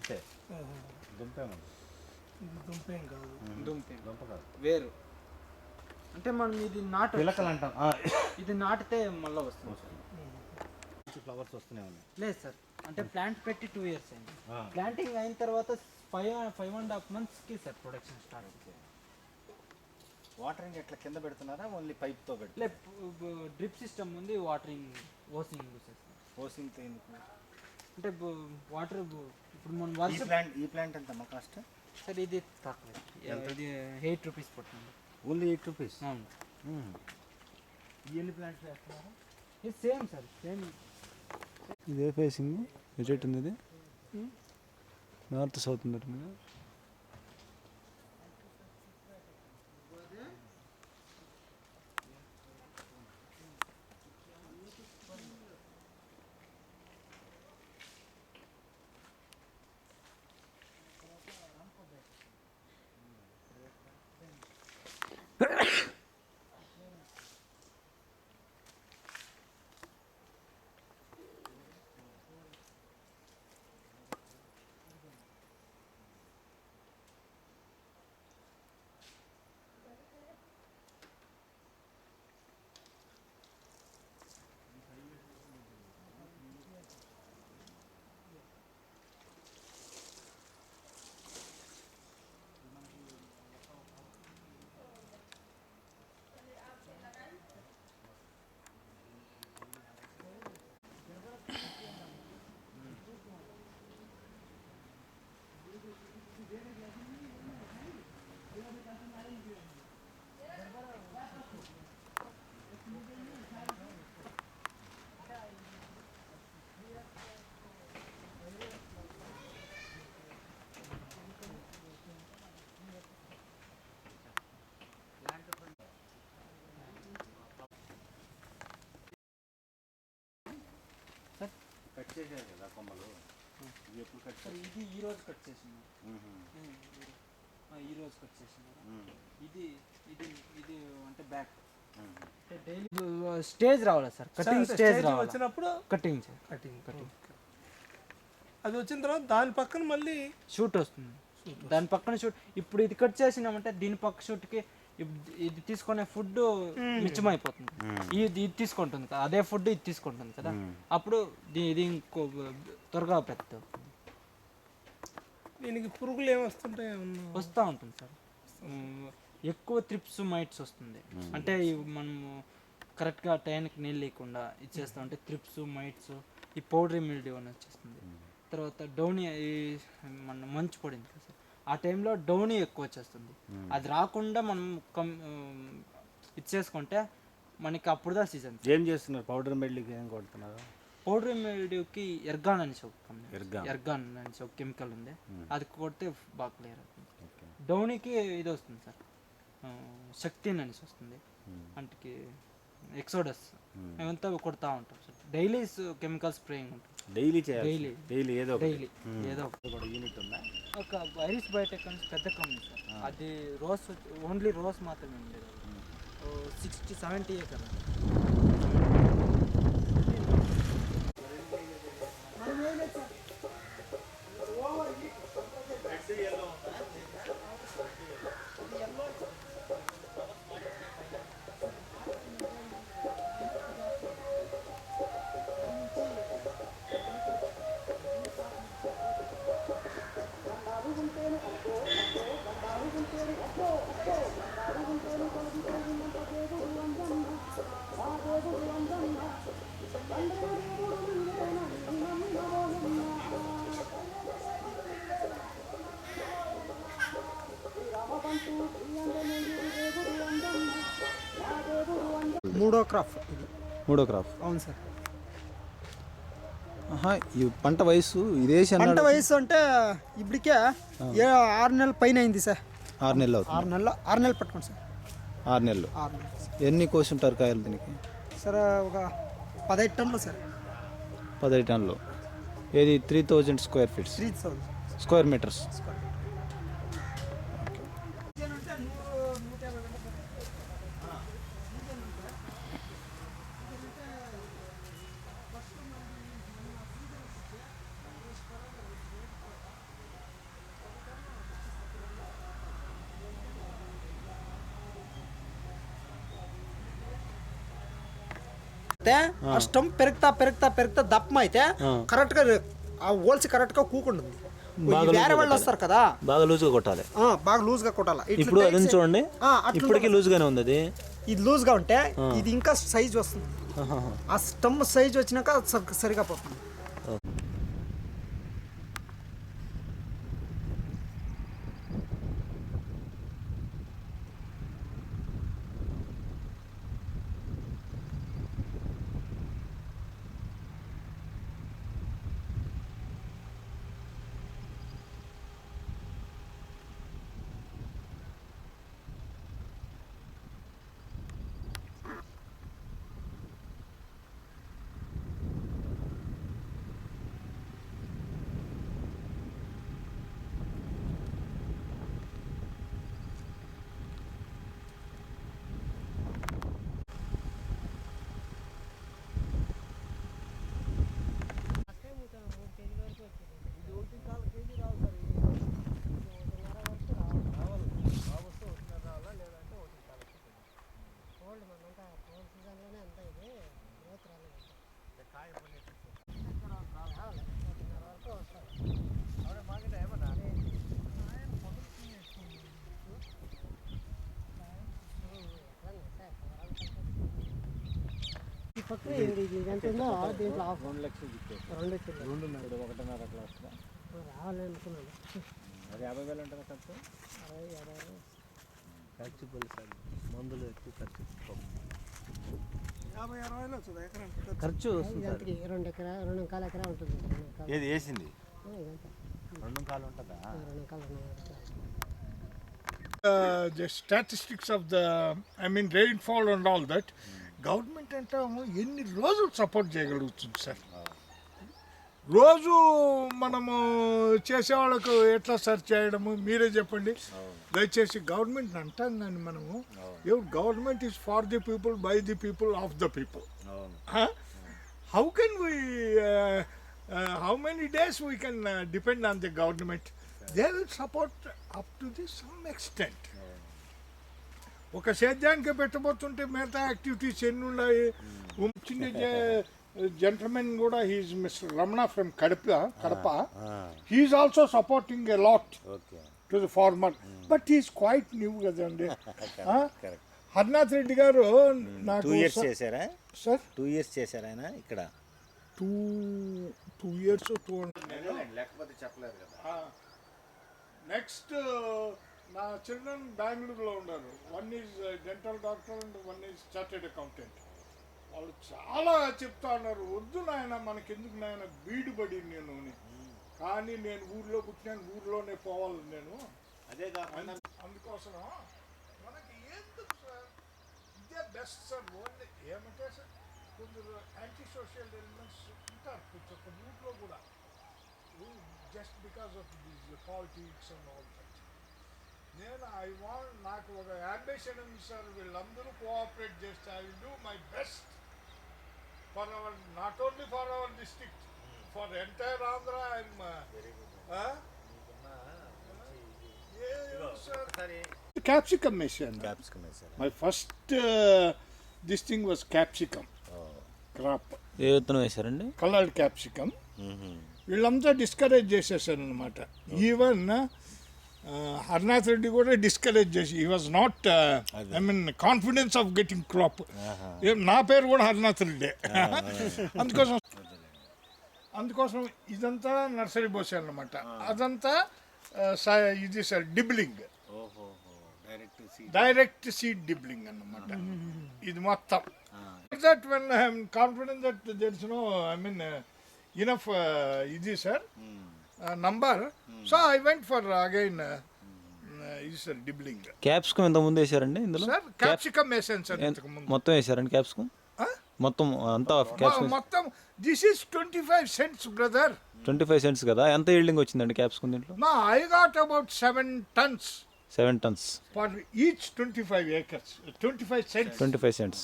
అంతే. దుంపేమండి, దుంపేం కాదు. దుంప కాదు, వేరు. అంటే మనం ఇది నాటు పిలకలు అంటాం. ఇది నాటితే మళ్ళీ వస్తుంది సార్. ఫ్లవర్స్ వస్తూనే ఉన్నాయి. లేదు సార్, అంటే ప్లాంట్ పెట్టి 2 years అయింది. ప్లాంటింగ్ అయిన తర్వాత 5.5 monthsకి సార్ ప్రొడక్షన్ స్టార్ట్ అవుతుంది. వాటరింగ్ ఎట్లా కింద పెడుతున్నారా, ఓన్లీ పైప్తో పెట్టి? డ్రిప్ సిస్టమ్ ఉంది, వాటరింగ్ ఓసింగ్ చేస్తాం. ఓసింగ్తో ఎందుకు అంటే వాటర్ ఇప్పుడు మన వర్షం. ఈ ప్లాంట్ ఎంత మా కాస్ట్ సార్? ఇది తక్కువ, ఇది 8 rupees పడుతుంది. Only 8 rupees. అవును. ఎన్ని ప్లాంట్స్ వేస్తున్నారు? ఇది సేమ్ సార్, సేమ్. ఇదే ఫేసింగ్ ఎటు ఉంది? ఇది నార్త్ సౌత్ ఉంది. కట్ చేశారు కదా కొమ్మలు, ఇది ఎప్పుడు కట్ చేశారు? ఇది ఈరోజు కట్ చేసినారు. ఈరోజు కట్ చేసినారు. ఇది ఇది ఇది అంటే బ్యాక్ డైలీ స్టేజ్ రావాలి సార్, కటింగ్ స్టేజ్ వచ్చినప్పుడు కటింగ్ కటింగ్ కటింగ్ అది వచ్చిన తర్వాత దాని పక్కన మళ్ళీ షూట్ వస్తుంది. దాని పక్కన షూట్. ఇప్పుడు ఇది కట్ చేసినామంటే దీని పక్క షూట్కి ఇది తీసుకునే ఫుడ్ మిచ్చమైపోతుంది. ఇది తీసుకుంటుంది కదా, అదే ఫుడ్ ఇది తీసుకుంటుంది కదా, అప్పుడు ఇది ఇంకో త్వరగా పెద్ద దీనికి పురుగులు ఏమొస్తుంటాయి? వస్తూ ఉంటుంది సార్. ఎక్కువ త్రిప్స్ మైట్స్ వస్తుంది. అంటే మనము కరెక్ట్గా టైంకి నీళ్ళు లేకుండా ఇచ్చేస్తాం అంటే త్రిప్స్ మైట్స్, ఈ పౌడరీ మిల్డ్యూ అని వచ్చేస్తుంది. తర్వాత డౌనీ, మన మంచు పడింది కదా సార్, ఆ టైంలో డౌనీ ఎక్కువ వచ్చేస్తుంది. అది రాకుండా మనం ఇచ్చేసుకుంటే మనకి అప్పుడుదా సీజన్. ఏం చేస్తున్నారు? పౌడర్ మెడ్లీకి ఏం కొడుతున్నారు? పౌడర్ మిల్డ్యూకి ఎర్గాన్ అనేసి ఎర్గాన్ అనేసి ఒక కెమికల్ ఉంది, అది కొడితే బాగా క్లియర్ అవుతుంది. డౌనీకి ఇది వస్తుంది సార్, శక్తి అనేసి వస్తుంది. అంటే ఎక్సోడస్ మేమంతా కొడతా ఉంటాం సార్. డైలీ కెమికల్ స్ప్రేయింగ్ ఉంటుంది. డైలీ ఏదో యూనిట్ ఉందా? ఒక ఐరిస్ బయోటెక్ అని పెద్ద కంపెనీ సార్. అది రోస్, ఓన్లీ రోస్ మాత్రమే ఉండేది. 60-70 acres. మూడో క్రాప్. అవును సార్. ఈ పంట వయసు ఇదేసి పంట వయసు అంటే ఇప్పటికే 6 నెలల పైన అయింది సార్. 6 నెలలు అవుతుంది. 6 నెలలు పట్టుకోండి సార్. 6 నెలలు. ఎన్ని కోసి ఉంటారు కాయలు దీనికి? సార్ ఒక 15 టన్నులు సార్. 15 టన్నులు. ఏది 3000 స్క్వేర్ ఫీట్స్, 3000 స్క్వేర్ మీటర్స్. ఆ స్టంప్ పెరుగుతా దప్పం అయితే కరెక్ట్ గా ఆ హోల్స్ కరెక్ట్ గా కూకుంటుంది. వేరే వాళ్ళు వస్తారు కదా, బాగా లూజ్గా కొట్టాలి. బాగా లూజ్ గా కొట్టాలి. ఇప్పుడు అది చూడండి, ఇప్పటికీ లూజ్ గానే ఉంది. అది ఇది లూజ్ గా ఉంటే ఇది ఇంకా సైజ్ వస్తుంది. ఆ స్టంప్ సైజ్ వచ్చినాక సరిగా పోతుంది. దీంట్లో 2 లక్షలు ఒకటిన్నర అట్లా వస్తుందా? రావాలనుకున్నాను. అది 50,000 ఉంటుంది ఖర్చు. 60,000 ఖర్చు పోలీసు మందులు ఎక్కువ ఖర్చు 50,000-60,000 వస్తుంది ఎకరానికి ఖర్చు. 2 ఎకరా 2.25 ఎకరా ఉంటుంది. ఏది వేసింది 2.25 ఉంటుందా? 2.25. The statistics of the, I mean, rainfall and all that, government అంటాము ఎన్ని రోజులు సపోర్ట్ చేయగలుగుతుంది సార్? రోజు మనము చేసేవాళ్ళకు ఎట్లా సార్ చేయడము? మీరే చెప్పండి దయచేసి. గవర్నమెంట్ అంటాం కానీ మనము government is for the people, by the people, of the people. How can we how many days we can depend on the government? They will support up to the some extent. ఒక సేద్యానికి పెట్టబోతుంటే మిగతా activities ఎన్ని ఉన్నాయి. చిన్న gentlemen కూడా he's mister Ramana from Kadapa. He's also supporting a lot to the farmer, but he's quite new కదండి. హర్నాథ్ రెడ్డి గారు నాకు 2 years చేశారా సార్? 2 years చేశారా ఆయన ఇక్కడ? 2 years లేకపోతే చెప్పలేదు కదా. నెక్స్ట్ నా చిల్డ్రన్ బెంగళూరులో ఉన్నారు. 1 is dental doctor and 1 is chartered accountant. వాళ్ళు చాలా చెప్తా ఉన్నారు, వద్దు నాయన మనకెందుకు నాయన బీడుబడి నేను. కానీ నేను ఊర్లో పుట్టినాను, ఊర్లోనే పోవాలి నేను. అదే కాకుండా అందుకోసం మనకి ఎందుకు సార్ ఇదే బెస్ట్ సార్. ఓన్లీ ఏమంటే సార్ కొంచెం యాంటీ సోషల్ ఎలిమెంట్స్ ఉంటారు కొంచెం ఊర్లో కూడా, just because of this politics and all that. నేను నాకు ఒక అంబిషన్ ఉంది సార్, వీళ్ళందరూ కోఆపరేట్ చేస్తే I will do my best for our, not only for our district, for entire Andhra. Capsicum వేసాను. My first this thing was capsicum crop. ఏ విత్తనం వేశారండి? Coloured capsicum. వీళ్ళంతా డిస్కరేజ్ చేసేసారు అనమాట. ఈవెన్ హర్నాథ్ రెడ్డి కూడా డిస్కరేజ్ చేసి, he was not I mean confidence of getting crop. నా పేరు కూడా హర్నాథ్ రెడ్డి. అందుకోసం ఇదంతా నర్సరీ పోసాను అనమాట. అదంతా ఇది sir dibbling, direct seed dibbling అన్నమాట ఇది మొత్తం. That when I'm confident that there is no I mean enough ఇది sir number, so I went for again ఇది సార్ డిబ్లింగ్. క్యాప్సికమ్ ఎంత ముందు వేసారండి ఇందులో? సార్ క్యాప్సికమ్ వేసాను సార్ ఇంతకు ముందు. మొత్తం వేసారండి క్యాప్సికమ్? మొత్తం అంతా మొత్తం this is 25 cents brother. 25 cents కదా. ఎంత ఈల్డింగ్ వచ్చిందండి క్యాప్సికమ్ దీంట్లో? I got about 7 tons. 7 tons for each 25 acres. 25 cents. 25 cents.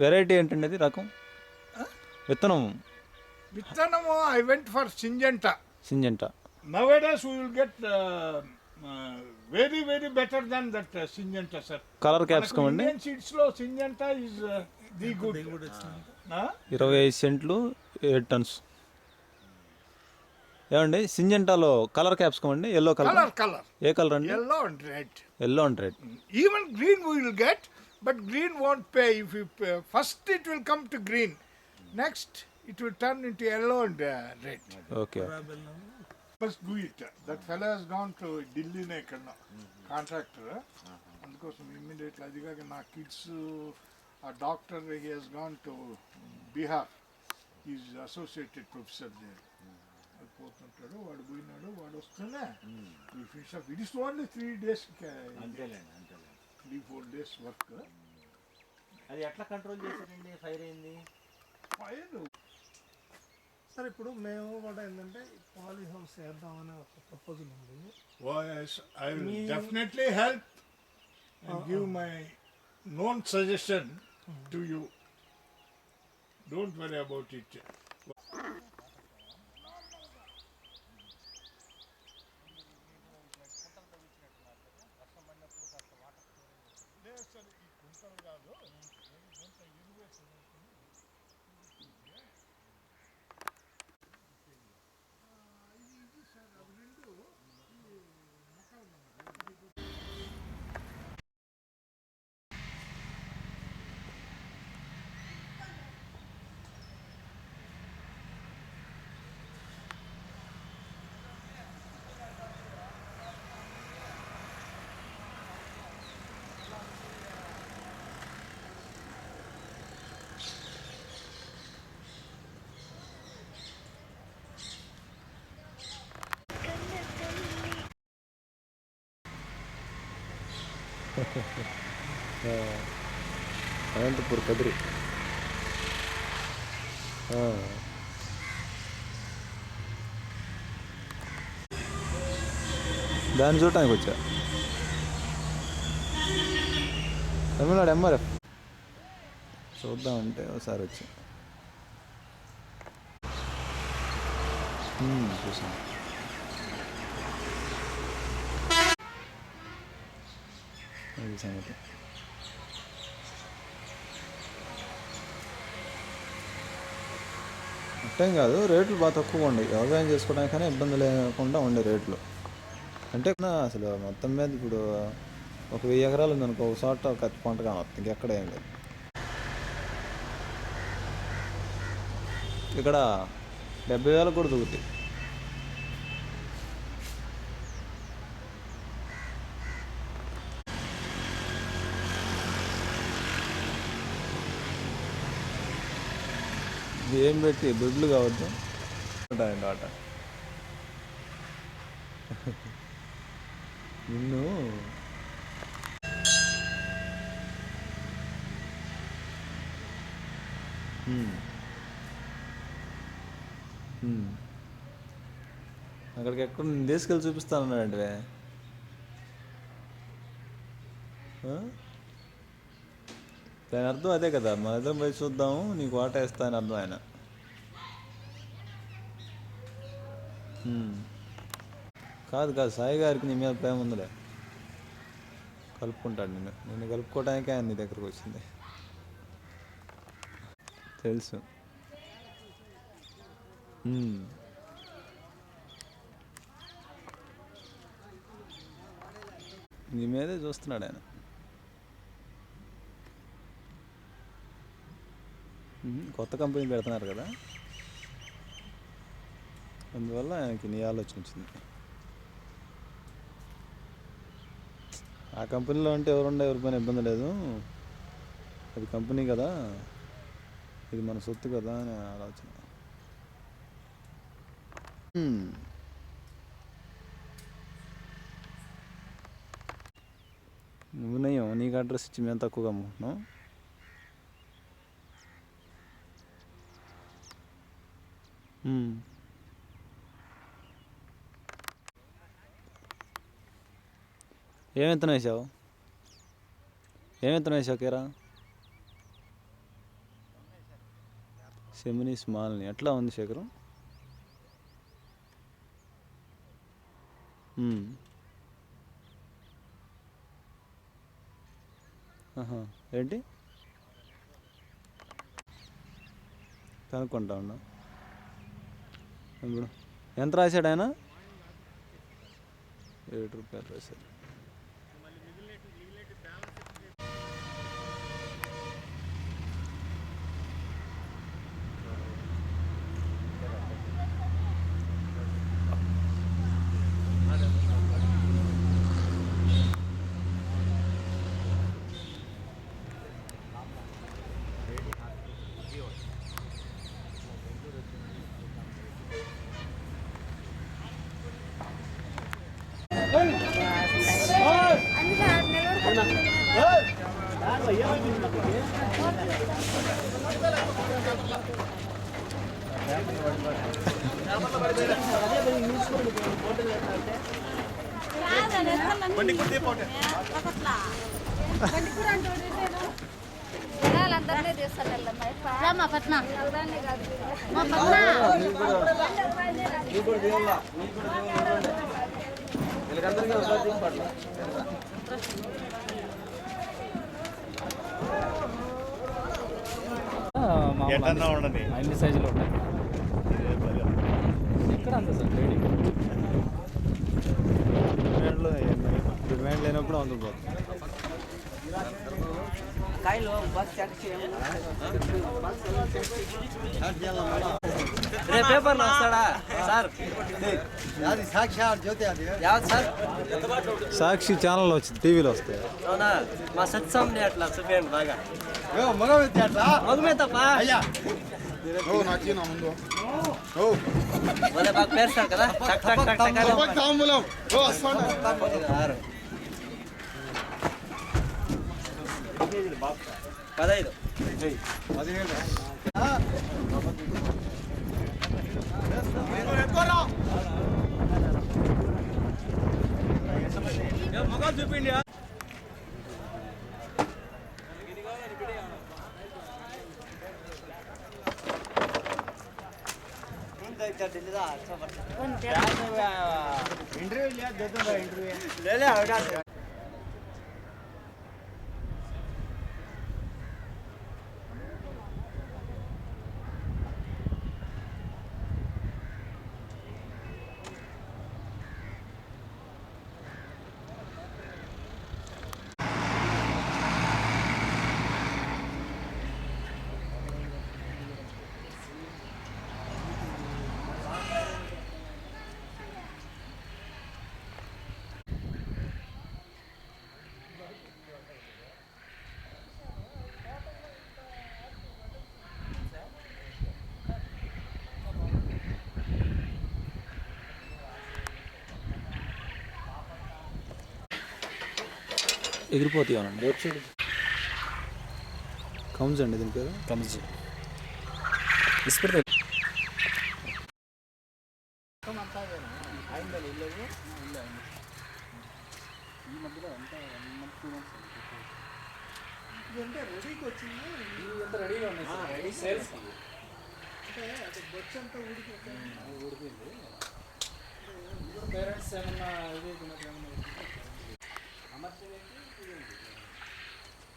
Variety ఏంటండి అది రకం? విత్తనము I went for Syngenta. Nowadays we will get very very better than that Syngenta sir. Color capsicum andi. Indian seeds lo Syngenta is the good. 25 సెంట్లు 7 turns. ఏమండి సింజెంటాలో colour capsicum అండి, yellow colour. Color. ఏ colour అండి? Yellow and red. Yellow and red. Even green we will get, but green won't pay. If you pay. First it will come to green. Next it will turn into yellow and red. Okay. Must do it. That fellow has gone to Delhi contractor. అందుకోసం immediately అది కాక నా kids ఆ doctor he has gone to Bihar, is associated professor there. అది పోతుంటాడు, వాడు పోయినాడు, వాడు వస్తూనే finish up. It is only 3 days, అంతేలేండి అంతేలేండి. 3-4 days వర్క్. అది ఎట్లా కంట్రోల్ చేశారండి ఫైర్ అయింది? ఫైర్ సార్ ఇప్పుడు మేము కూడా ఏంటంటే పాలీ హౌస్ వేద్దామనే ఒక ప్రపోజల్ ఉంది. I will definitely help and give my known suggestion to you. Don't worry about it. Anantapur Kadiri. దాన్ని చూడటానికి వచ్చా. తమిళనాడు ఎంఆర్ఎఫ్ చూద్దామంటే ఒకసారి వచ్చా. చూసాను. అది సంగతి. అట్టేం కాదు, రేట్లు బాగా తక్కువగా ఉండేవి. వ్యవసాయం చేసుకోవడానికైనా ఇబ్బంది లేకుండా ఉండే రేట్లు. అంటే అసలు మొత్తం మీద ఇప్పుడు ఒక 1000 ఎకరాలు ఉందనుకో, ఒక చోట ఒక పంట కానొస్తుంది, ఇంకెక్కడ ఏం లేదు. ఇక్కడ 70,000 కూడా దొరుకుతాయి. ఏం పెట్టి దొడ్లు కావద్దు ఆట. నిన్ను అక్కడికి ఎక్కడ నేను తీసుకెళ్ళి చూపిస్తానన్నాడు. దాని అర్థం అదే కదా, మన ఇద్దరం పోయి చూద్దాము, నీకు వాట వేస్తా అని అర్థం ఆయన. కాదు కాదు, సాయి గారికి నీ మీద ప్రేమ ఉందిలే, కలుపుకుంటాడు నిన్ను కలుపుకోవడానికే ఆయన నీ దగ్గరకు వచ్చింది, తెలుసు. నీ మీదే చూస్తున్నాడు ఆయన. కొత్త కంపెనీ పెడుతున్నారు కదా, అందువల్ల ఆయనకి నీ ఆలోచన వచ్చింది. ఆ కంపెనీలో అంటే ఎవరి పైన ఇబ్బంది లేదు, అది కంపెనీ కదా, ఇది మన సొత్తు కదా అని ఆలోచన. నువ్వు నయ్యం, నీకు అడ్రస్ ఇచ్చి మేము తక్కువగా అమ్ముకుంటున్నాం. ఏం విత్తనం వేసావు? కేరా? సెమిని స్మాల్ని. ఎట్లా ఉంది శేఖరం? ఏంటి కనుక్కుంటా ఉన్నా. ఇప్పుడు ఎంత రాశాడు ఆయన? 7 రూపాయలు రాశాడు. అన్ని సైజులు ఉంటాయి. ఎక్కడ అంత సార్ ట్రేడింగ్ డిమాండ్ లేనప్పుడు అందుకు పోతుంది. పేపర్లో వస్తాడా సార్? సాక్షి ఛానల్ వచ్చింది, టీవీలో వస్తాయి. అవునా? మా సత్సంని అట్లా చూపించండి బాగా. మగమే తప్ప బాగా పేరుస్తారు కదా. 15. మగ చూపిండి. ఎగిరిపోతాయి అవునండి. రోడ్ సైడ్ కమ్స్ అండి, దీని పేరు కమ్స్. ఇసుపెడితే పేరెంట్స్ ఏమన్నా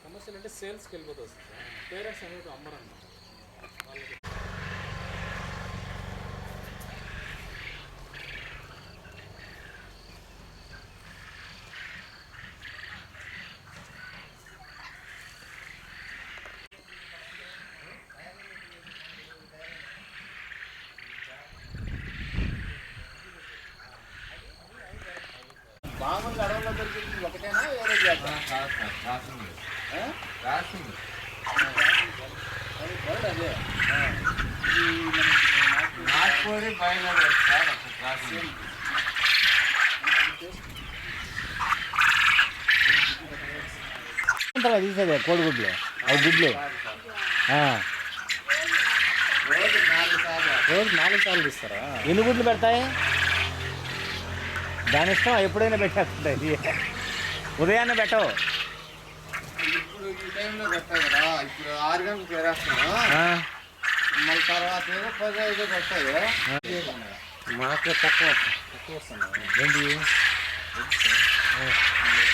కమర్షియల్ అంటే సేల్స్కి వెళ్ళిపోతుంది సార్. పేరెంట్స్ అనేది అమ్మరన్న వాళ్ళకి. మామూలుగా అడవుల్లో దొరికింది ఒకటేనా, వేరే జాతి? రాసింది అది బర్డ్ అదే. నాటుకోడి బయలుదేరి తీసేది కోడిగుడ్లు, అవి గుడ్లు రోజు 4 సార్లు తీస్తారా? ఎన్ని గుడ్లు పెడతాయి? దాని ఇష్టం, ఎప్పుడైనా పెట్టేస్తుంటాయి. ఉదయాన్నే పెట్టవు. ఇప్పుడు ఈ టైంలో పెట్టాయి కదా, ఇప్పుడు 6 గంటలకు పేరేస్తున్నాం. మళ్ళీ తర్వాత ఏదో 15 వస్తాయి. మాకు తక్కువ వస్తున్నాయి. ఏంటి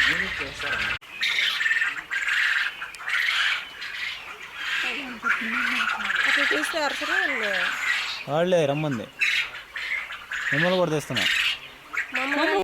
యూనిట్ చేస్తారా? అట్లా తీస్తే అరసరా వాళ్ళే రమ్మంది మిమ్మల్ని కూడా తెస్తున్నా మమ్మల్ని